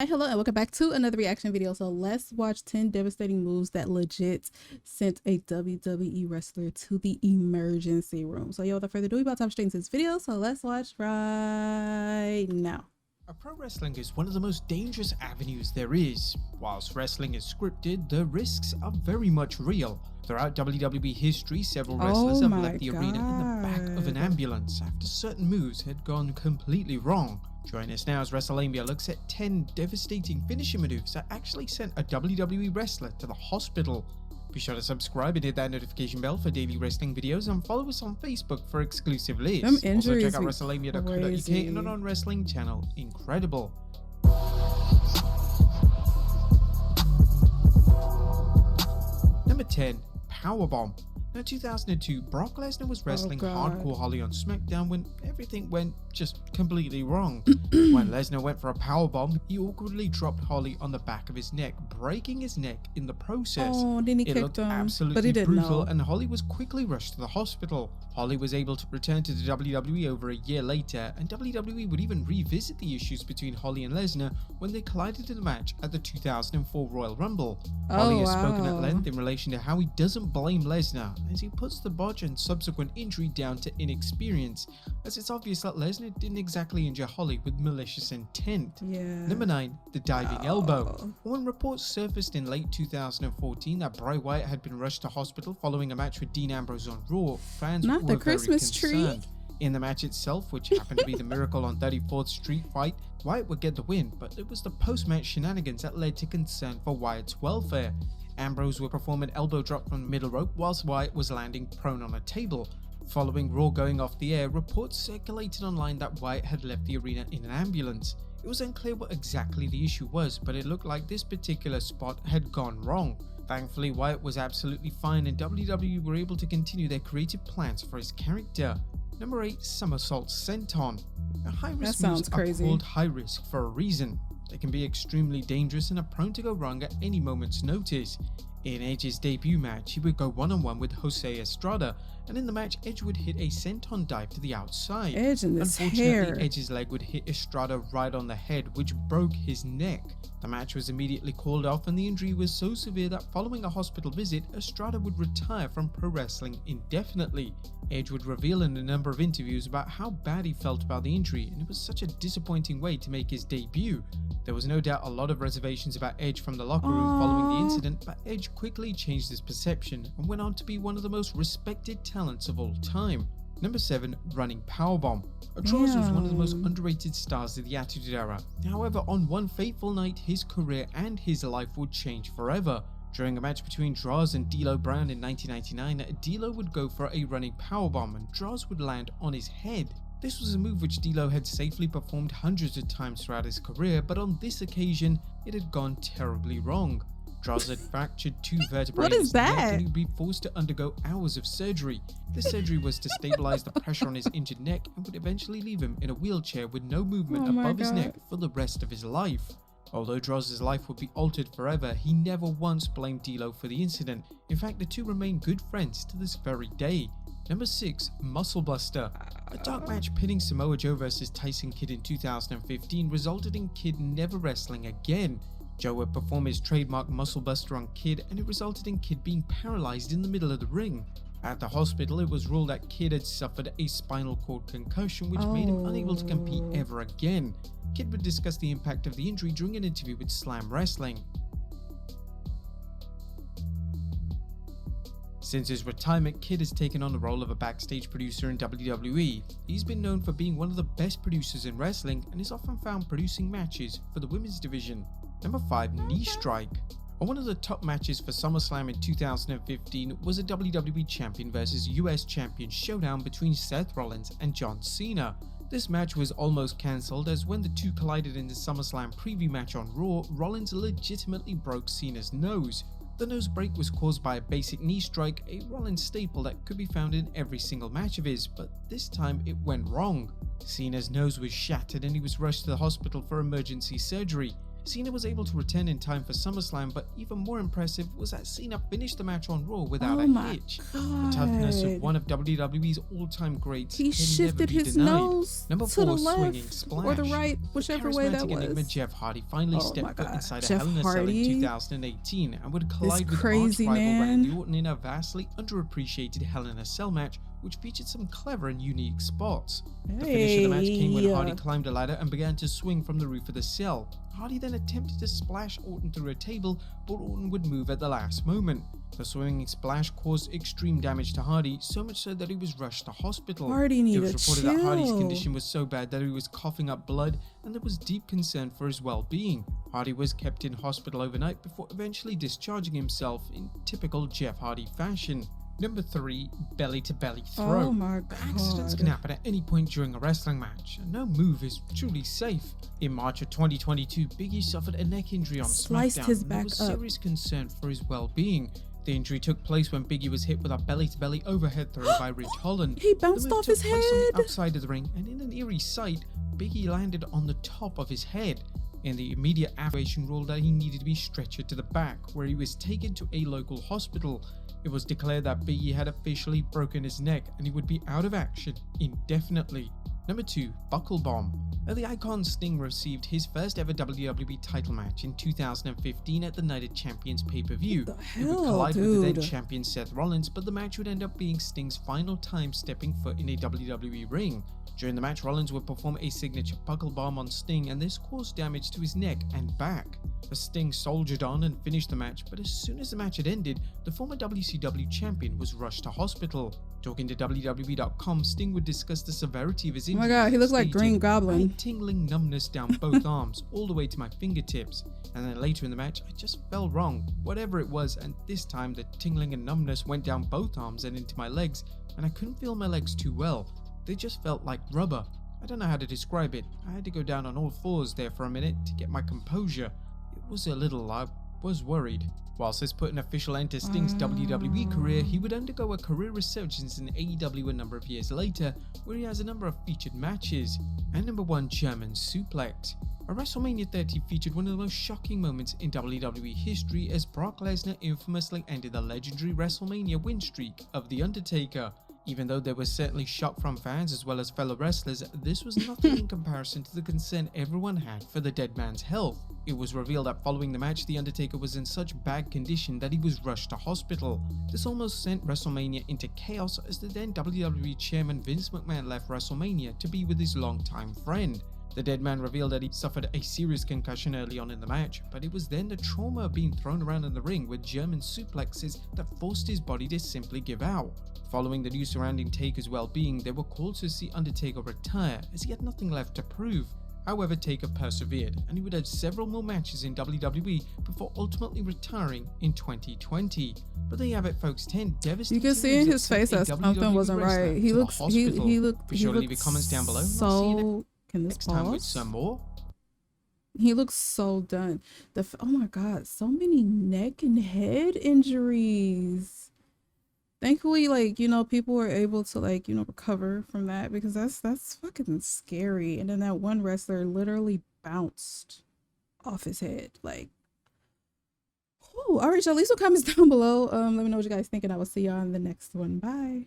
Hi, hello, and welcome back to another reaction video. So let's watch 10 devastating moves that legit sent a WWE wrestler to the emergency room. So without further ado, we about to hop straight into this video. So let's watch right now. Pro wrestling is one of the most dangerous avenues there is. Whilst wrestling is scripted, the risks are very much real. Throughout WWE history, several wrestlers have left the arena in the back of an ambulance after certain moves had gone completely wrong. Join us now as WrestleMania looks at 10 devastating finishing moves that actually sent a WWE wrestler to the hospital. Be sure to subscribe and hit that notification bell for daily wrestling videos, and follow us on Facebook for exclusive lists. Also check out WrestleMania.co.uk and our wrestling channel. Incredible. Number 10. Powerbomb. Now, 2002, Brock Lesnar was wrestling Hardcore Holly on SmackDown when everything went just completely wrong. When Lesnar went for a powerbomb, he awkwardly dropped Holly on the back of his neck, breaking his neck in the process. It looked absolutely brutal, and Holly was quickly rushed to the hospital. Holly was able to return to the WWE over a year later, and WWE would even revisit the issues between Holly and Lesnar when they collided in a match at the 2004 Royal Rumble. Holly has spoken at length in relation to how he doesn't blame Lesnar, as he puts the botch and subsequent injury down to inexperience, as it's obvious that Lesnar didn't exactly injure Holly with malicious intent. Number 9. The diving elbow. When reports surfaced in late 2014 that Bray Wyatt had been rushed to hospital following a match with Dean Ambrose on Raw, fans were very concerned. In the match itself, which happened to be the Miracle on 34th Street fight, Wyatt would get the win, but it was the post-match shenanigans that led to concern for Wyatt's welfare. Ambrose would perform an elbow drop from the middle rope whilst Wyatt was landing prone on a table. Following Raw going off the air, reports circulated online that Wyatt had left the arena in an ambulance. It was unclear what exactly the issue was, but it looked like this particular spot had gone wrong. Thankfully, Wyatt was absolutely fine, and WWE were able to continue their creative plans for his character. Number 8. Somersault Senton. High-risk moves are called high risk for a reason. They can be extremely dangerous and are prone to go wrong at any moment's notice. In Edge's debut match, he would go one-on-one with Jose Estrada, and in the match, Edge would hit a senton dive to the outside. Unfortunately, Edge's leg would hit Estrada right on the head, which broke his neck. The match was immediately called off, and the injury was so severe that following a hospital visit, Estrada would retire from pro wrestling indefinitely. Edge would reveal in a number of interviews about how bad he felt about the injury, and it was such a disappointing way to make his debut. There was no doubt a lot of reservations about Edge from the locker room following the incident, but Edge quickly changed his perception and went on to be one of the most respected talents of all time. Number 7. Running Powerbomb. Droz was one of the most underrated stars of the Attitude Era. However, on one fateful night, his career and his life would change forever. During a match between Droz and D'Lo Brown in 1999, D'Lo would go for a running powerbomb and Droz would land on his head. This was a move which D'Lo had safely performed hundreds of times throughout his career, but on this occasion, it had gone terribly wrong. Droz had fractured 2 vertebrae in his neck, and he would be forced to undergo hours of surgery. This surgery was to stabilize the pressure on his injured neck and would eventually leave him in a wheelchair with no movement above his neck for the rest of his life. Although Droz's life would be altered forever, he never once blamed D'Lo for the incident. In fact, the two remain good friends to this very day. Number 6. Muscle Buster. A dark match pitting Samoa Joe versus Tyson Kidd in 2015 resulted in Kidd never wrestling again. Joe would perform his trademark Muscle Buster on Kidd, and it resulted in Kidd being paralyzed in the middle of the ring. At the hospital, it was ruled that Kidd had suffered a spinal cord concussion, which made him unable to compete ever again. Kidd would discuss the impact of the injury during an interview with Slam Wrestling. Since his retirement, Kidd has taken on the role of a backstage producer in WWE. He's been known for being one of the best producers in wrestling and is often found producing matches for the women's division. Number 5. Knee Strike. One of the top matches for SummerSlam in 2015 was a WWE Champion versus US Champion showdown between Seth Rollins and John Cena. This match was almost cancelled, as when the two collided in the SummerSlam preview match on Raw, Rollins legitimately broke Cena's nose. The nose break was caused by a basic knee strike, a Rollins staple that could be found in every single match of his, but this time it went wrong. Cena's nose was shattered and he was rushed to the hospital for emergency surgery. Cena was able to return in time for SummerSlam, but even more impressive was that Cena finished the match on Raw without a hitch. The toughness of one of WWE's all-time greats he can shifted never be his denied. nose Number to 4, the swinging left splash. or the right, whichever way that Charismatic enigma was. Jeff Hardy finally stepped foot inside a Hell in a Cell in 2018 and would collide with crazy arch-rival Randy Orton in a vastly underappreciated Hell in a Cell match, which featured some clever and unique spots. The finish of the match came when Hardy climbed a ladder and began to swing from the roof of the cell. Hardy then attempted to splash Orton through a table, but Orton would move at the last moment. The swinging splash caused extreme damage to Hardy, so much so that he was rushed to hospital. Hardy needed It was reported that Hardy's condition was so bad that he was coughing up blood, and there was deep concern for his well-being. Hardy was kept in hospital overnight before eventually discharging himself in typical Jeff Hardy fashion. Number 3, belly-to-belly throw. Oh my God. Accidents can happen at any point during a wrestling match, and no move is truly safe. In March of 2022, Big E suffered a neck injury on SmackDown, his and there was serious concern for his well-being. The injury took place when Big E was hit with a belly-to-belly overhead throw by Ridge Holland. He bounced off his head. On the outside of the ring, and in an eerie sight, Big E landed on the top of his head. In the immediate evacuation ruled that he needed to be stretchered to the back, where he was taken to a local hospital. It was declared that Big E had officially broken his neck and he would be out of action indefinitely. Number 2, Buckle Bomb. The icon Sting received his first ever WWE title match in 2015 at the Night of Champions pay-per-view. He would collide with the then champion Seth Rollins, but the match would end up being Sting's final time stepping foot in a WWE ring. During the match, Rollins would perform a signature buckle bomb on Sting, and this caused damage to his neck and back. The Sting soldiered on and finished the match, but as soon as the match had ended, the former WCW champion was rushed to hospital. Talking to WWE.com, Sting would discuss the severity of his injury. Oh my God, he looks like Green Goblin. I had tingling numbness down both arms, all the way to my fingertips. And then later in the match, I just fell wrong, whatever it was, and this time the tingling and numbness went down both arms and into my legs, and I couldn't feel my legs too well. They just felt like rubber. I don't know how to describe it. I had to go down on all fours there for a minute to get my composure. It was a little, I was worried. Whilst this put an official end to Sting's WWE career, he would undergo a career resurgence in AEW a number of years later, where he has a number of featured matches. And number 1, German Suplex. A WrestleMania 30 featured one of the most shocking moments in WWE history as Brock Lesnar infamously ended the legendary WrestleMania win streak of The Undertaker. Even though there was certainly shock from fans as well as fellow wrestlers, this was nothing in comparison to the concern everyone had for the dead man's health. It was revealed that following the match, The Undertaker was in such bad condition that he was rushed to hospital. This almost sent WrestleMania into chaos as the then WWE chairman Vince McMahon left WrestleMania to be with his longtime friend. The dead man revealed that he suffered a serious concussion early on in the match, but it was then the trauma of being thrown around in the ring with German suplexes that forced his body to simply give out. Following the news surrounding Taker's well-being, there were calls to see Undertaker retire as he had nothing left to prove. However, Taker persevered, and he would have several more matches in WWE before ultimately retiring in 2020. But there you have it, folks. 10 devastating. You can see in his face that something wasn't right. He looked. Be sure to leave your comments down below. So, can this next time with some more. He looks so done. Oh my God, so many neck and head injuries. Thankfully, people were able to recover from that, because that's fucking scary. And then that one wrestler literally bounced off his head. All right, y'all, leave some comments down below. Let me know what you guys think, and I will see y'all on the next one. Bye.